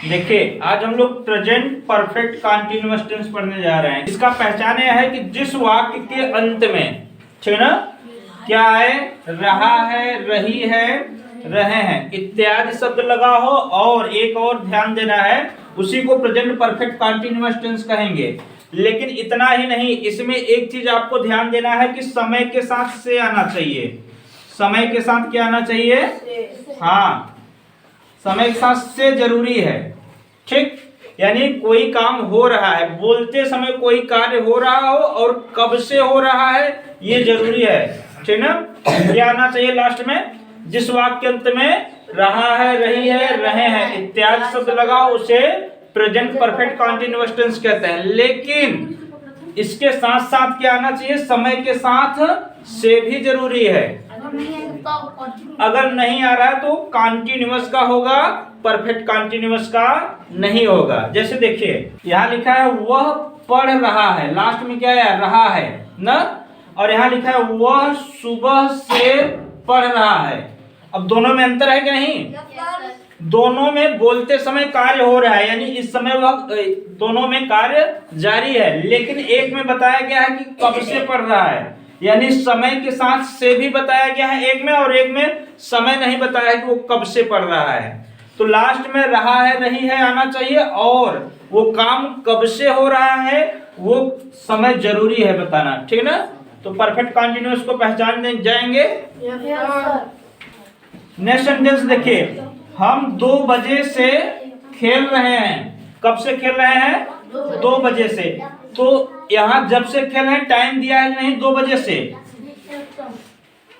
देखिए आज हम लोग प्रेजेंट परफेक्ट कंटीन्यूअस टेंस पढ़ने जा रहे हैं। इसका पहचान यह है कि जिस वाक्य के अंत में, ठीक ना, क्या है, रहा है, रही है, रहे हैं इत्यादि शब्द लगा हो, और एक और ध्यान देना है, उसी को प्रेजेंट परफेक्ट कंटीन्यूअस टेंस कहेंगे। लेकिन इतना ही नहीं, इसमें एक चीज आपको ध्यान देना है कि समय के साथ से आना चाहिए। समय के साथ क्या आना चाहिए? हाँ, समय के साथ से जरूरी है। ठीक, यानी कोई काम हो रहा है, बोलते समय कोई कार्य हो रहा हो और कब से हो रहा है ये जरूरी है। ठीक ना, क्या आना चाहिए लास्ट में? जिस वाक्य अंत में रहा है, रही है, रहे हैं इत्यादि शब्द लगा उसे प्रेजेंट परफेक्ट कंटीन्यूअस टेंस कहते हैं। लेकिन इसके साथ साथ क्या आना चाहिए? समय के साथ से भी जरूरी है। अगर नहीं आ रहा है तो कंटीन्यूअस का होगा, परफेक्ट कंटीन्यूअस का नहीं होगा। जैसे देखिए यहाँ लिखा है वह पढ़ रहा है, लास्ट में क्या है? रहा है ना, और यहाँ लिखा है वह सुबह से पढ़ रहा है। अब दोनों में अंतर है कि नहीं? दोनों में बोलते समय कार्य हो रहा है, यानी इस समय वह दोनों में कार्य जारी है। लेकिन एक में बताया गया है कि कब से पढ़ रहा है, यानी समय के साथ से भी बताया गया है एक में, और एक में समय नहीं बताया है कि वो कब से पढ़ रहा है। तो लास्ट में रहा है, रही है आना चाहिए, और वो काम कब से हो रहा है वो समय जरूरी है बताना। ठीक ना, तो परफेक्ट कंटीन्यूअस को पहचान जाएंगे। नेक्स्ट सेंटेंस देखिए, हम 2 बजे से खेल रहे हैं। कब से खेल रहे हैं? 2 बजे से। तो यहाँ जब से खेल रहे हैं टाइम दिया है नहीं, 2 बजे से,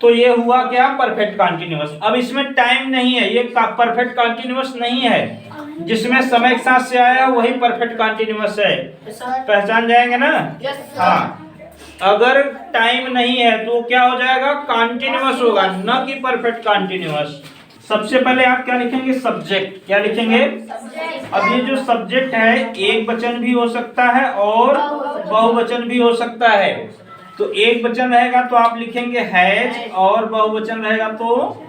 तो ये हुआ क्या? Perfect continuous. अब इसमें टाइम नहीं है, ये परफेक्ट कंटीन्यूअस नहीं है। जिसमें समय के साथ से आया वही परफेक्ट कंटीन्यूअस है। पहचान जाएंगे ना? हाँ, अगर टाइम नहीं है तो क्या हो जाएगा? कंटीन्यूअस होगा, न कि परफेक्ट कंटीन्यूअस। सबसे पहले आप क्या लिखेंगे? सब्जेक्ट। क्या लिखेंगे? अब ये जो सब्जेक्ट है एक वचन भी हो सकता है और बहुवचन भी हो सकता है। तो एक वचन रहेगा तो आप लिखेंगे हैज, और बहुवचन रहेगा तो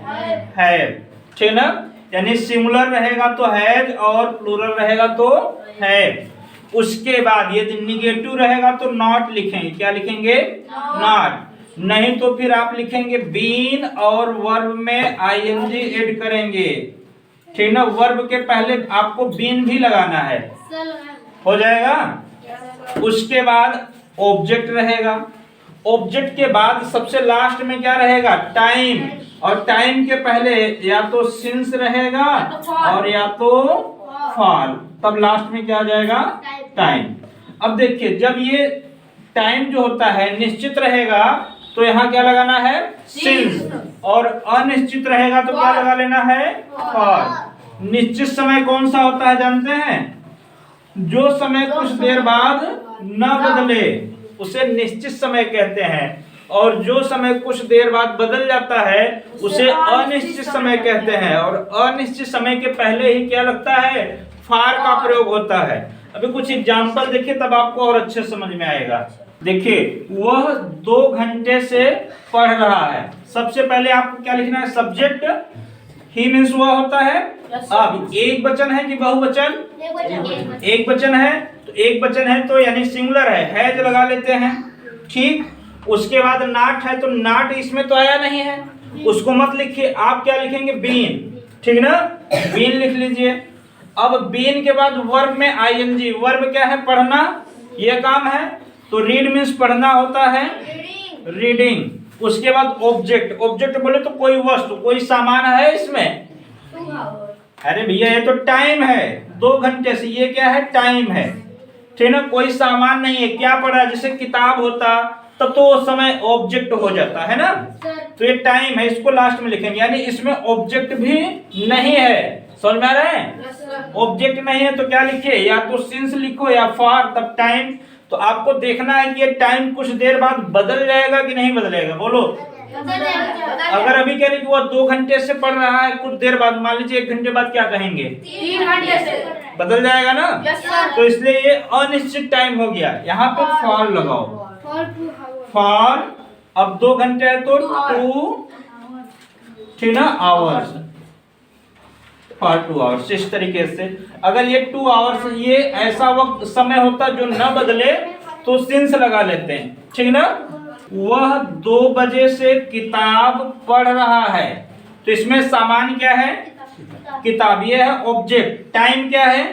हैव। ठीक ना, यानी सिंगुलर रहेगा तो हैज और प्लूरल रहेगा तो हैव। उसके बाद यदि निगेटिव रहेगा तो नॉट लिखेंगे। क्या लिखेंगे? नॉट। नहीं तो फिर आप लिखेंगे बीन, और वर्ब में आईएनजी ऐड करेंगे। ठीक ना, वर्ब के पहले आपको बीन भी लगाना है, हो जाएगा। उसके बाद ऑब्जेक्ट रहेगा। ऑब्जेक्ट के बाद सबसे लास्ट में क्या रहेगा? टाइम, और टाइम के पहले या तो सिंस रहेगा और या तो फॉर, तब लास्ट में क्या आ जाएगा? टाइम। अब देखिए जब ये टाइम जो होता है निश्चित रहेगा तो यहाँ क्या लगाना है? सिंस, और अनिश्चित रहेगा तो क्या लगा लेना है? फॉर। निश्चित समय कौन सा होता है जानते हैं? जो समय कुछ देर बाद न बदले उसे निश्चित समय कहते हैं, और जो समय कुछ देर बाद बदल जाता है उसे अनिश्चित समय कहते हैं। और अनिश्चित समय के पहले ही क्या लगता है? फार का प्रयोग होता है। अभी कुछ एग्जाम्पल देखिए तब आपको और अच्छे समझ में आएगा। देखिए वह 2 घंटे से पढ़ रहा है। सबसे पहले आपको क्या लिखना है? सब्जेक्ट। ही मीन्स वह होता है। अब एक वचन है कि बहुवचन? एक वचन है, तो एक वचन है तो यानी सिंगुलर है, हैज लगा लेते हैं। ठीक, उसके बाद नॉट है तो नॉट इसमें तो आया नहीं है, उसको मत लिखिए। आप क्या लिखेंगे? बीन। ठीक ना, बीन लिख लीजिए। अब बीन के बाद वर्ब में आईएनजी। वर्ब क्या है? पढ़ना, यह काम है। तो रीड मीन्स पढ़ना होता है, रीडिंग। उसके बाद ऑब्जेक्ट। ऑब्जेक्ट बोले तो कोई वस्तु, कोई सामान है इसमें? अरे भैया ये तो टाइम है, 2 घंटे से, ये क्या है? टाइम है। ठीक ना, कोई सामान नहीं है। क्या पढ़ा? जैसे किताब होता तब तो वो समय ऑब्जेक्ट हो जाता है ना, तो ये टाइम है, इसको लास्ट में लिखेंगे। यानी इसमें ऑब्जेक्ट भी नहीं है। समझ में आ रहा है? ऑब्जेक्ट नहीं है तो क्या लिखे? या तो सिंस लिखो या फॉर, तब टाइम। तो आपको देखना है कि ये टाइम कुछ देर बाद बदल जाएगा कि नहीं बदलेगा, बोलो। अगर अभी कह रहे कि वो 2 घंटे से पढ़ रहा है, कुछ देर बाद मान लीजिए 1 घंटे बाद क्या कहेंगे? 3 घंटे से बदल जाएगा ना। तो इसलिए ये अनिश्चित टाइम हो गया। यहाँ पे फॉर लगाओ। फॉर, अब 2 घंटे है तो 2, ठीक ना, आवर्स। For 2 hours. इस तरीके से अगर ये 2 आवर्स ये ऐसा वक्त समय होता जो न बदले तो सिंस लगा लेते हैं, ठीक ना। वह 2 बजे से किताब पढ़ रहा है, तो इसमें सामान क्या है, किताब, ये है ऑब्जेक्ट। टाइम क्या है,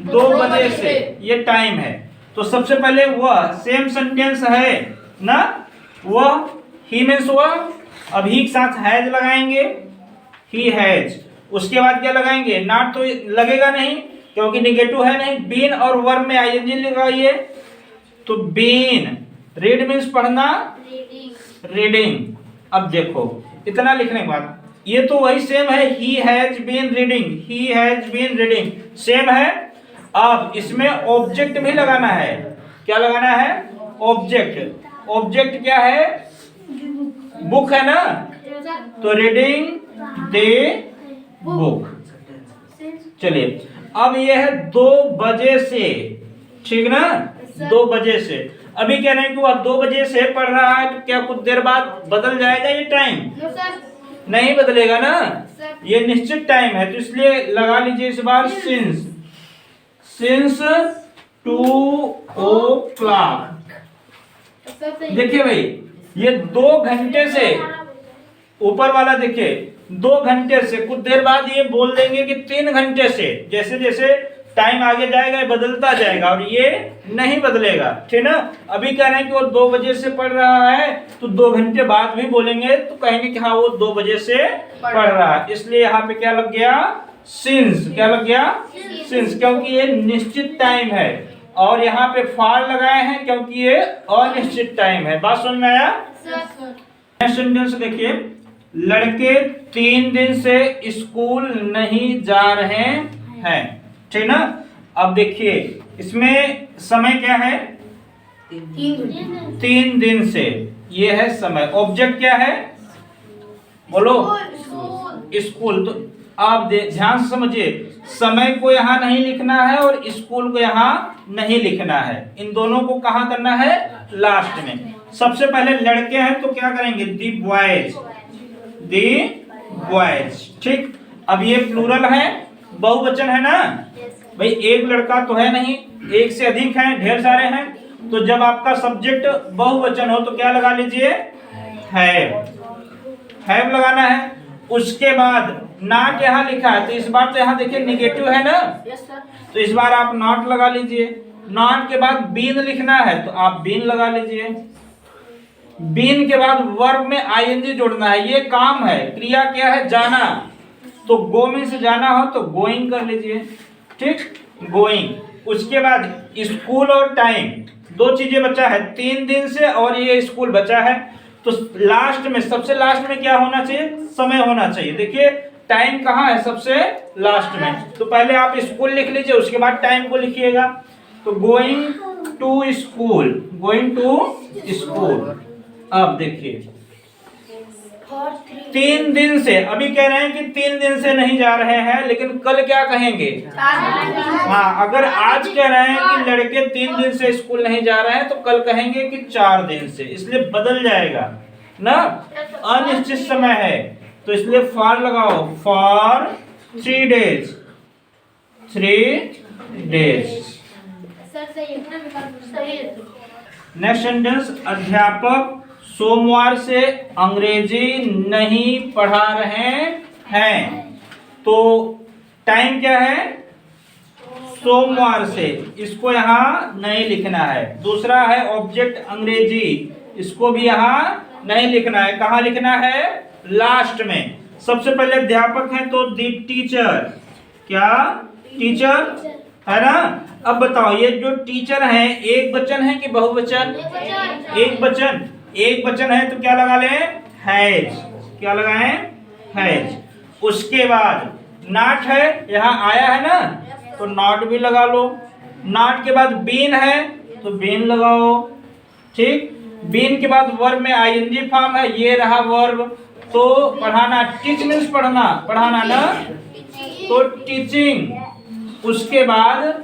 2 बजे से, ये टाइम है। तो सबसे पहले वह सेम सेंटेंस है ना, वह ही मीन्स वह, अब ही के साथ हैज लगाएंगे, ही हैज। उसके बाद क्या लगाएंगे, नॉट तो लगेगा नहीं क्योंकि निगेटिव है नहीं। बीन और वर्ब में आईएनजी लगाइए, तो बीन, रीड मीन्स पढ़ना, रीडिंग। अब देखो इतना लिखने के बाद ये तो वही सेम है, he has been reading, he has been reading, same है। अब इसमें ऑब्जेक्ट भी लगाना है, क्या लगाना है, ऑब्जेक्ट। ऑब्जेक्ट क्या है, बुक है ना, तो रीडिंग द बुक। चलिए अब ये है 2 बजे से, ठीक ना, 2 बजे से। अभी कह रहे हैं कि वह 2 बजे से पढ़ रहा है, तो क्या कुछ देर बाद बदल जाएगा ये टाइम, नहीं बदलेगा ना, ये निश्चित टाइम है। तो इसलिए लगा लीजिए इस बार सिंस, सिंस 2 o'clock। देखिए भाई ये 2 घंटे से, ऊपर वाला देखिए 2 घंटे से, कुछ देर बाद ये बोल देंगे कि 3 घंटे से। जैसे जैसे टाइम आगे जाएगा ये बदलता जाएगा और ये नहीं बदलेगा, ठीक ना। अभी कह रहे हैं कि वो 2 बजे से पढ़ रहा है, तो 2 घंटे बाद भी बोलेंगे तो कहेंगे कि हाँ वो 2 बजे से पढ़ रहा है। इसलिए यहाँ पे क्या लग गया, सिंस। क्या लग गया, सिंस, क्योंकि ये निश्चित टाइम है। और यहाँ पे फॉर लगाए हैं क्योंकि ये अनिश्चित टाइम है। बात समझ में आया। नेक्स्ट सेंटेंस देखिए, लड़के 3 दिन से स्कूल नहीं जा रहे हैं, ठीक ना। अब देखिए इसमें समय क्या है, 3 दिन से, ये है समय। ऑब्जेक्ट क्या है, बोलो, स्कूल। तो आप ध्यान से समझिए, समय को यहाँ नहीं लिखना है और स्कूल को यहाँ नहीं लिखना है। इन दोनों को कहाँ करना है, लास्ट में। सबसे पहले लड़के हैं तो क्या करेंगे, दी बॉयज, दी बॉयज, ठीक। अब ये प्लूरल है, बहुवचन है ना भाई, एक लड़का तो है नहीं, एक से अधिक हैं, ढेर सारे हैं। तो जब आपका सब्जेक्ट बहुवचन हो तो क्या लगा लीजिए, हैव लगाना है। उसके बाद नॉट यहाँ लिखा है, तो इस बार तो यहाँ देखिए निगेटिव है ना, तो इस बार आप नॉट लगा लीजिए। नॉट के बाद बीन लिखना है तो आप बीन लगा लीजिए। बीन के बाद वर्ब में आईएनजी जोड़ना है, ये काम है। क्रिया क्या है, जाना, तो गो में से जाना हो तो गोइंग कर लीजिए, ठीक, गोइंग। उसके बाद स्कूल और टाइम, 2 चीजें बचा है, 3 दिन से और ये स्कूल बचा है। तो लास्ट में, सबसे लास्ट में क्या होना चाहिए, समय होना चाहिए। देखिए टाइम कहाँ है, सबसे लास्ट में। तो पहले आप स्कूल लिख लीजिए, उसके बाद टाइम को लिखिएगा। तो going to school, going to school. अब देखिए 3 दिन से, अभी कह रहे हैं कि 3 दिन से नहीं जा रहे हैं, लेकिन कल क्या कहेंगे, हाँ, अगर आज कह रहे हैं कि लड़के 3 दिन से स्कूल नहीं जा रहे हैं तो कल कहेंगे कि 4 दिन से, इसलिए बदल जाएगा ना, अनिश्चित समय है। तो इसलिए फॉर लगाओ, for 3 days, 3 days. Next sentence, अध्यापक सोमवार से अंग्रेजी नहीं पढ़ा रहे हैं। तो टाइम क्या है, सोमवार से, इसको यहाँ नहीं लिखना है। दूसरा है ऑब्जेक्ट अंग्रेजी, इसको भी यहाँ नहीं लिखना है। कहाँ लिखना है, लास्ट में। सबसे पहले अध्यापक है तो दी टीचर, क्या, टीचर है ना। अब बताओ ये जो टीचर है एक वचन है कि बहुवचन, एक वचन, एक वचन है तो क्या लगा लें, हैज, क्या लगाएं, हैज। उसके बाद नॉट है, यहाँ आया है ना, तो नॉट भी लगा लो। नॉट के बाद बीन है तो बीन लगाओ, ठीक। बीन के बाद वर्ब में आईएनजी फॉर्म है, ये रहा वर्ब। तो पढ़ाना, टीच मीन्स पढ़ना, पढ़ाना ना, तो टीचिंग। उसके बाद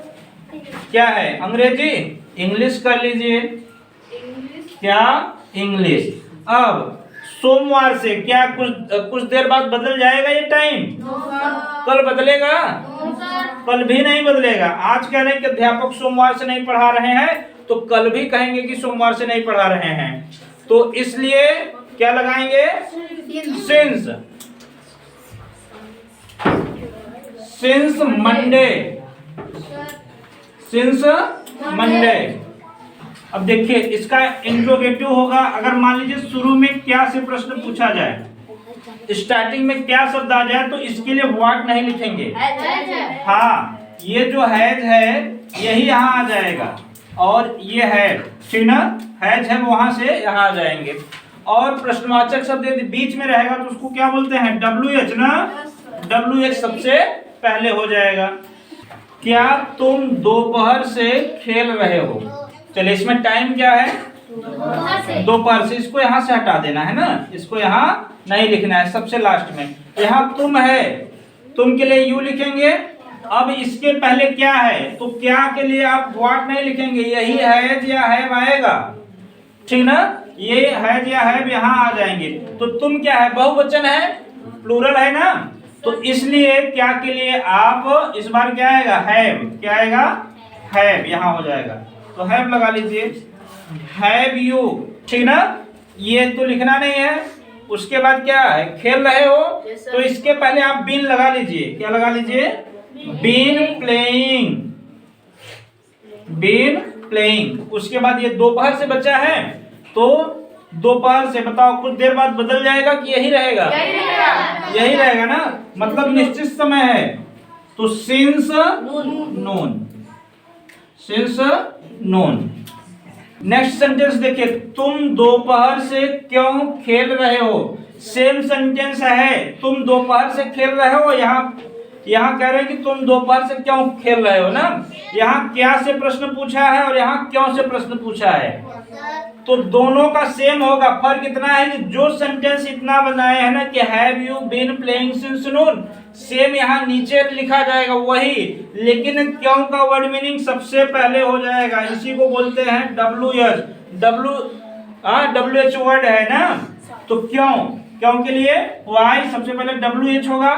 क्या है, अंग्रेजी, इंग्लिश कर लीजिए, क्या, इंग्लिश। अब सोमवार से क्या कुछ देर बाद बदल जाएगा ये टाइम? कल बदलेगा? कल भी नहीं बदलेगा। आज कह रहे हैं कि अध्यापक सोमवार से नहीं पढ़ा रहे हैं, तो कल भी कहेंगे कि सोमवार से नहीं पढ़ा रहे हैं। तो इसलिए क्या लगाएंगे? Since. Since Monday. Since Monday. अब देखिए इसका इंट्रोगेटिव होगा। अगर मान लीजिए शुरू में क्या से प्रश्न पूछा जाए, स्टार्टिंग में क्या शब्द आ जाए, तो इसके लिए व्हाट नहीं लिखेंगे। हाँ, ये जो हैज है यही यहाँ आ जाएगा, और ये है, ठीक ना, हैज है वहां से यहाँ आ जाएंगे। और प्रश्नवाचक शब्द यदि बीच में रहेगा तो उसको क्या बोलते हैं? WH ना, WH सबसे पहले हो जाएगा। क्या तुम दोपहर से खेल रहे हो? चलिए इसमें टाइम क्या है? दोपहर से। इसको यहाँ से हटा देना है ना, इसको यहाँ नहीं लिखना है, सबसे लास्ट में। यहाँ तुम है, तुम के लिए यू लिखेंगे। अब इसके पहले क्या है, तो क्या के लिए आप व्हाट नहीं लिखेंगे, यही हैज या हैव आएगा, ठीक ना। ये हैज या हैव यहाँ आ जाएंगे। तो तुम क्या है? बहुवचन है, प्लूरल है ना, तो इसलिए क्या के लिए आप इस बार क्या आएगा? हैव। क्या आएगा? हैव यहाँ हो जाएगा, तो हैव लगा लीजिए। हैव यू, ठीक ना, ये तो लिखना नहीं है। उसके बाद क्या है? खेल रहे हो, तो इसके पहले आप बीन लगा लीजिए। क्या लगा लीजिए? Been playing. Been playing. उसके बाद ये दोपहर से बचा है, तो दोपहर से बताओ कुछ देर बाद बदल जाएगा कि यही रहेगा? यही रहेगा ना, मतलब निश्चित समय है, तो सिंस नून। सिंस नून। नेक्स्ट सेंटेंस देखिए, तुम दोपहर से क्यों खेल रहे हो? सेम सेंटेंस है, तुम दोपहर से खेल रहे हो। यहाँ कह रहे हैं कि तुम दोपहर से क्यों खेल रहे हो ना। यहाँ क्या से प्रश्न पूछा है और यहाँ क्यों से प्रश्न पूछा है, तो दोनों का सेम होगा। फर्क इतना है कि जो सेंटेंस इतना बनाए हैं ना कि have you been playing since noon, same यहाँ नीचे लिखा जाएगा वही, लेकिन क्यों का वर्ड मीनिंग सबसे पहले हो जाएगा। इसी को बोलते हैं WH। WH वर्ड है ना, तो क्यों के लिए वाई सबसे पहले WH होगा।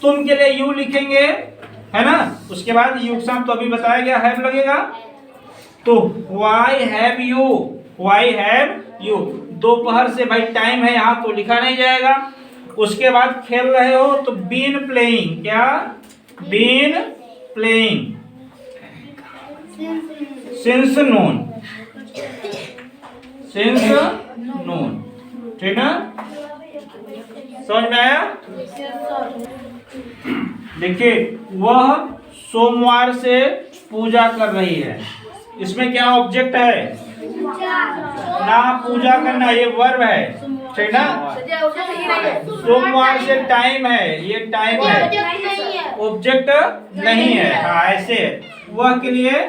तुम के लिए यू लिखेंगे, है ना, उसके बाद यू के साथ तो अभी बताया गया हैव लगेगा, तो why have you. Why have you. दोपहर से भाई टाइम है यहाँ, तो लिखा नहीं जाएगा। उसके बाद खेल रहे हो, तो बीन प्लेइंग। क्या? Been playing since noon. Since noon, ठीक है, समझ में आया? देखिए, वह सोमवार से पूजा कर रही है। इसमें क्या ऑब्जेक्ट है? ना पूजा करना, ये वर्ब है, ठीक ना। सोमवार से टाइम है, ये टाइम है, ऑब्जेक्ट नहीं है। हाँ ऐसे। वह के लिए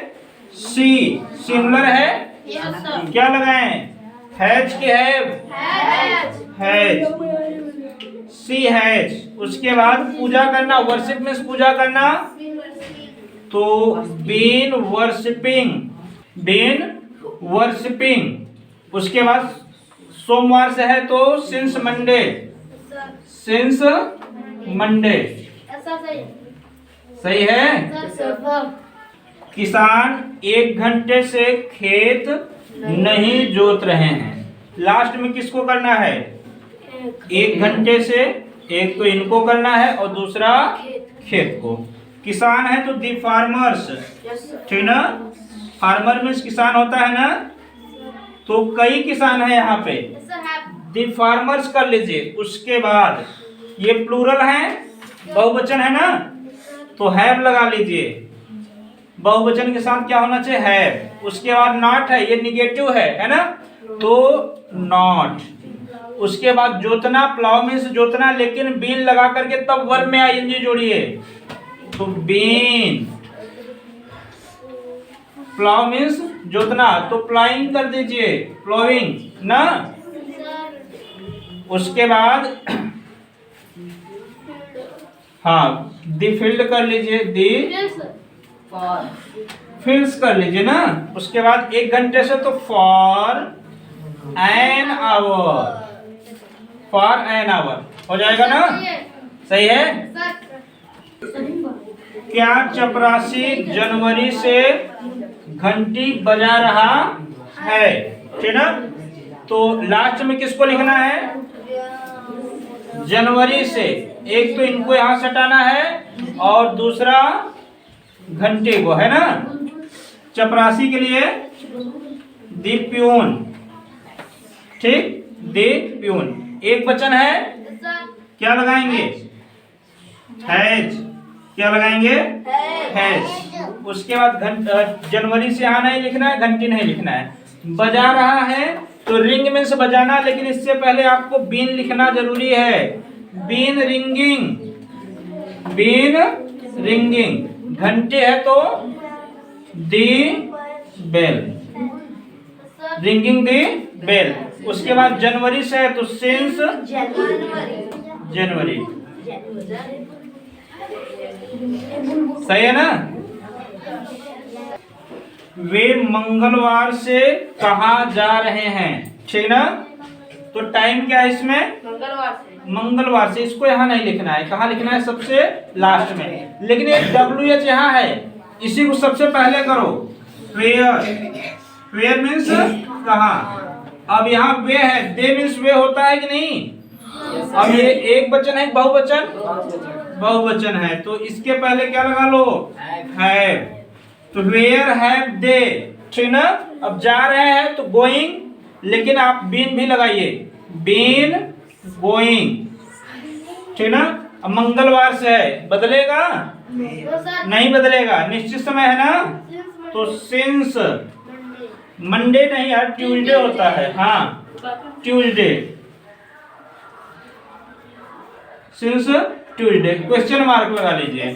सी सिंगुलर है, क्या लगाएं? हैज के हैव? हैज। C has. उसके बाद पूजा करना, वर्शिप मींस पूजा करना, तो बीन वर्शिपिंग। Been worshipping. उसके बाद सोमवार से है तो सिंस मंडे। Since Monday. सही है। किसान 1 घंटे से खेत नहीं जोत रहे हैं। लास्ट में किसको करना है? 1 घंटे से, एक तो इनको करना है और दूसरा खेत को। किसान है तो दी फार्मर्स, ठीक ना। फार्मर मीन्स किसान होता है ना, तो कई किसान है यहाँ पे, दी फार्मर्स कर लीजिए। उसके बाद ये प्लूरल है, बहुवचन है ना, तो हैव लगा लीजिए। बहुवचन के साथ क्या होना चाहिए? हैव। उसके बाद नॉट है, ये निगेटिव है ना, तो नॉट। उसके बाद जोतना, प्लाव मीन्स जोतना, लेकिन बीन लगा करके तब वर्ब में आईएनजी जोड़िए, तो बीन। प्लाव मीन्स जोतना, तो प्लाइंग कर दीजिए, प्लोइंग ना। उसके बाद हाँ दी फील्ड कर लीजिए, दी फील्ड्स कर लीजिए ना। उसके बाद 1 घंटे से तो for an hour. For an hour. हो जाएगा ना? सही है। क्या चपरासी जनवरी से घंटी बजा रहा है? ठीक ना? तो लास्ट में किसको लिखना है? जनवरी से। एक तो इनको यहां से हटाना है और दूसरा घंटे को, है ना? चपरासी के लिए दी प्यून, ठीक, दी प्यून। एक वचन है, क्या लगाएंगे? हैज। क्या लगाएंगे? हैज। उसके बाद जनवरी से यहां नहीं लिखना है, घंटी नहीं लिखना है। बजा रहा है तो रिंग में से बजाना, लेकिन इससे पहले आपको बीन लिखना जरूरी है। Been ringing, been ringing. घंटे है तो the bell, ringing the bell. उसके बाद जनवरी से है तो सिंस जनवरी। सही है ना? वे मंगलवार से कहाँ जा रहे हैं? ठीक ना? तो टाइम क्या है इसमें? मंगलवार से। मंगलवार से। इसको यहाँ नहीं लिखना है, कहाँ लिखना है? सबसे लास्ट में। लेकिन एक WH यहाँ है, इसी को सबसे पहले करो। वेयर, वेयर मीन्स कहाँ। अब यहाँ वे है, दे मीन्स वे होता है कि नहीं? अब ये एक वचन है, बहुवचन? बहुवचन है, तो इसके पहले क्या लगा लो? है। तो वेयर हैव दे, ठीक ना? अब जा रहे हैं तो गोइंग, लेकिन आप बीन भी लगाइए, बीन गोइंग, ठीक ना? अब मंगलवार से है, बदलेगा? नहीं बदलेगा, निश्चित समय है ना? तो सिंस। मंडे नहीं यार, ट्यूसडे होता है। हाँ, Tuesday, since Tuesday. Question mark लगा लीजिए।